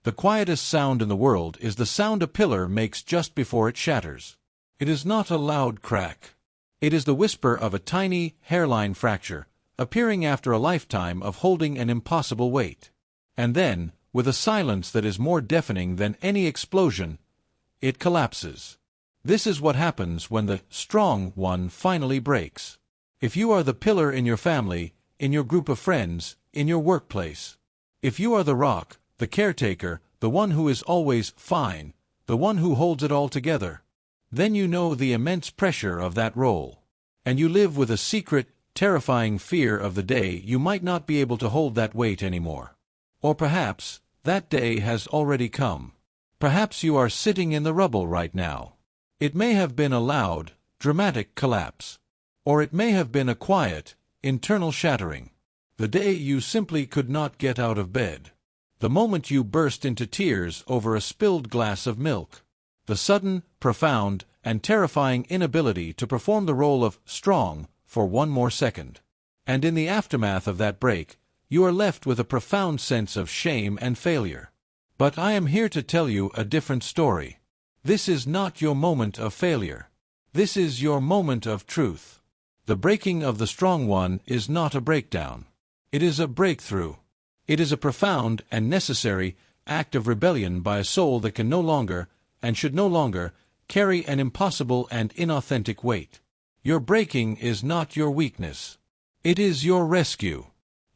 The quietest sound in the world is the sound a pillar makes just before it shatters. It is not a loud crack. It is the whisper of a tiny, hairline fracture, appearing after a lifetime of holding an impossible weight. And then, with a silence that is more deafening than any explosion, it collapses. This is what happens when the strong one finally breaks. If you are the pillar in your family, in your group of friends, in your workplace. If you are the rock, the caretaker, the one who is always fine, the one who holds it all together, then you know the immense pressure of that role. And you live with a secret, terrifying fear of the day you might not be able to hold that weight anymore. Or perhaps, that day has already come. Perhaps you are sitting in the rubble right now. It may have been a loud, dramatic collapse. Or it may have been a quiet, internal shattering. The day you simply could not get out of bed. The moment you burst into tears over a spilled glass of milk. The sudden, profound, and terrifying inability to perform the role of strong for one more second. And in the aftermath of that break, you are left with a profound sense of shame and failure. But I am here to tell you a different story. This is not your moment of failure. This is your moment of truth. The breaking of the strong one is not a breakdown. It is a breakthrough. It is a profound and necessary act of rebellion by a soul that can no longer, and should no longer, carry an impossible and inauthentic weight. Your breaking is not your weakness. It is your rescue.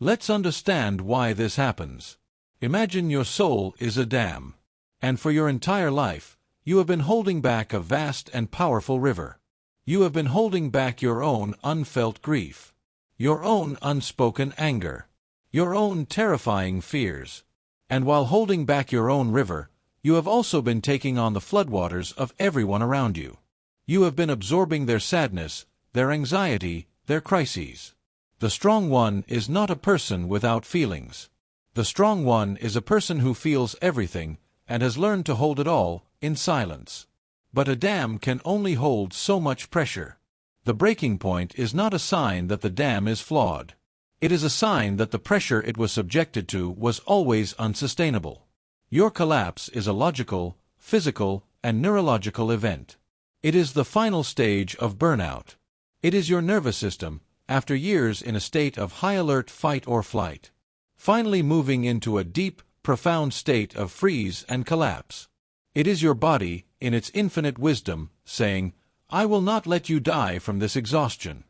Let's understand why this happens. Imagine your soul is a dam, and for your entire life, you have been holding back a vast and powerful river. You have been holding back your own unfelt grief, your own unspoken anger, your own terrifying fears. And while holding back your own river, you have also been taking on the floodwaters of everyone around you. You have been absorbing their sadness, their anxiety, their crises. The strong one is not a person without feelings. The strong one is a person who feels everything and has learned to hold it all in silence. But a dam can only hold so much pressure. The breaking point is not a sign that the dam is flawed. It is a sign that the pressure it was subjected to was always unsustainable. Your collapse is a logical, physical, and neurological event. It is the final stage of burnout. It is your nervous system, after years in a state of high alert fight or flight, finally moving into a deep, profound state of freeze and collapse. It is your body, in its infinite wisdom, saying, "I will not let you die from this exhaustion.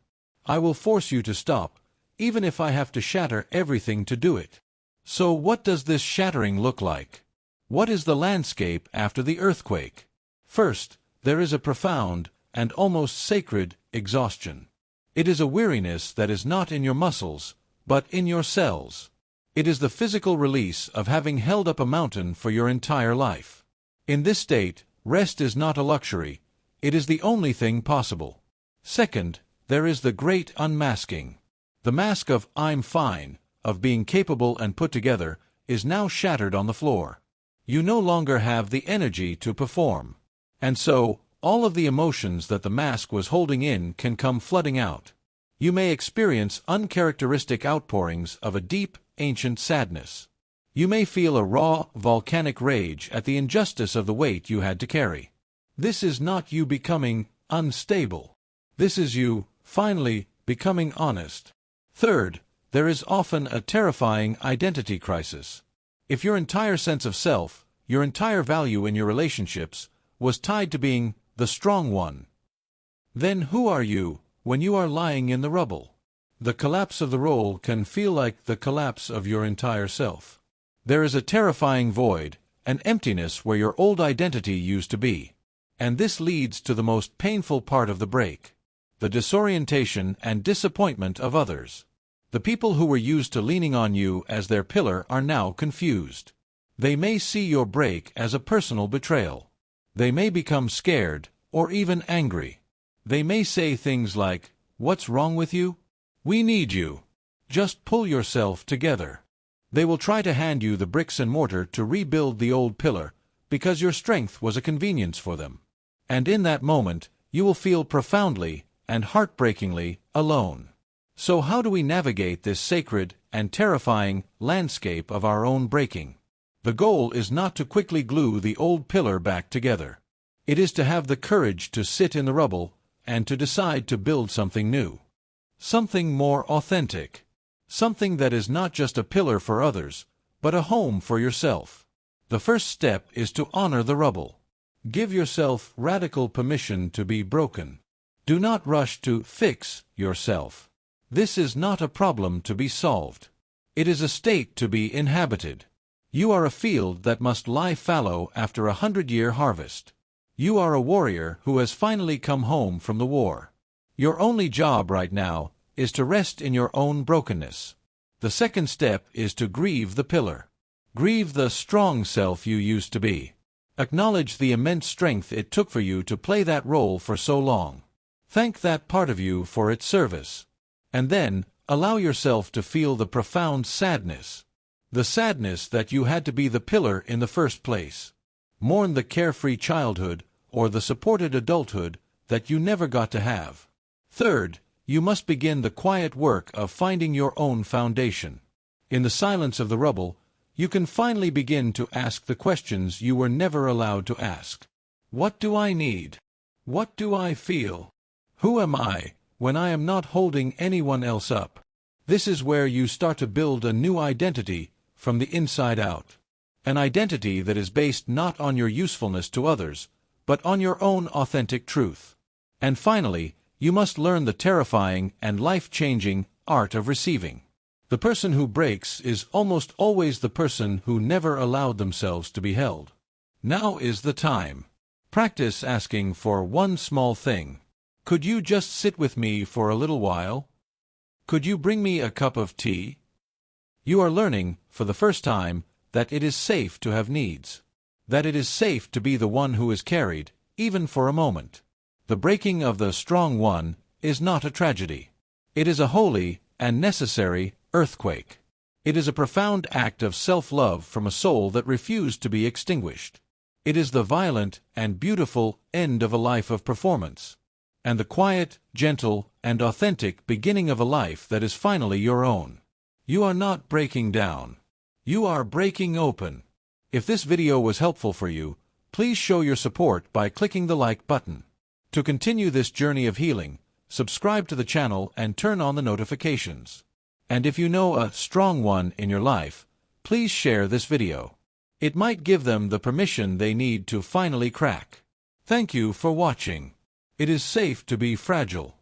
I will force you to stop, even if I have to shatter everything to do it." So what does this shattering look like? What is the landscape after the earthquake? First, there is a profound, and almost sacred, exhaustion. It is a weariness that is not in your muscles, but in your cells. It is the physical release of having held up a mountain for your entire life. In this state, rest is not a luxury, it is the only thing possible. Second, there is the great unmasking. The mask of "I'm fine," of being capable and put together, is now shattered on the floor. You no longer have the energy to perform. And so, all of the emotions that the mask was holding in can come flooding out. You may experience uncharacteristic outpourings of a deep, ancient sadness. You may feel a raw, volcanic rage at the injustice of the weight you had to carry. This is not you becoming unstable. This is you, finally, becoming honest. Third, there is often a terrifying identity crisis. If your entire sense of self, your entire value in your relationships, was tied to being the strong one, then who are you when you are lying in the rubble? The collapse of the role can feel like the collapse of your entire self. There is a terrifying void, an emptiness where your old identity used to be. And this leads to the most painful part of the break: the disorientation and disappointment of others. The people who were used to leaning on you as their pillar are now confused. They may see your break as a personal betrayal. They may become scared, or even angry. They may say things like, "What's wrong with you? We need you. Just pull yourself together." They will try to hand you the bricks and mortar to rebuild the old pillar, because your strength was a convenience for them. And in that moment, you will feel profoundly and heartbreakingly alone. So how do we navigate this sacred and terrifying landscape of our own breaking? The goal is not to quickly glue the old pillar back together. It is to have the courage to sit in the rubble and to decide to build something new. Something more authentic. Something that is not just a pillar for others, but a home for yourself. The first step is to honor the rubble. Give yourself radical permission to be broken. Do not rush to fix yourself. This is not a problem to be solved. It is a state to be inhabited. You are a field that must lie fallow after 100-year harvest. You are a warrior who has finally come home from the war. Your only job right now is to rest in your own brokenness. The second step is to grieve the pillar. Grieve the strong self you used to be. Acknowledge the immense strength it took for you to play that role for so long. Thank that part of you for its service. And then, allow yourself to feel the profound sadness. The sadness that you had to be the pillar in the first place. Mourn the carefree childhood or the supported adulthood that you never got to have. Third, you must begin the quiet work of finding your own foundation. In the silence of the rubble, you can finally begin to ask the questions you were never allowed to ask. What do I need? What do I feel? Who am I when I am not holding anyone else up? This is where you start to build a new identity from the inside out. An identity that is based not on your usefulness to others, but on your own authentic truth. And finally, you must learn the terrifying and life-changing art of receiving. The person who breaks is almost always the person who never allowed themselves to be held. Now is the time. Practice asking for one small thing. Could you just sit with me for a little while? Could you bring me a cup of tea? You are learning, for the first time, that it is safe to have needs. That it is safe to be the one who is carried, even for a moment. The breaking of the strong one is not a tragedy. It is a holy and necessary earthquake. It is a profound act of self-love from a soul that refused to be extinguished. It is the violent and beautiful end of a life of performance, and the quiet, gentle, and authentic beginning of a life that is finally your own. You are not breaking down. You are breaking open. If this video was helpful for you, please show your support by clicking the like button. To continue this journey of healing, subscribe to the channel and turn on the notifications. And if you know a strong one in your life, please share this video. It might give them the permission they need to finally crack. Thank you for watching. It is safe to be fragile.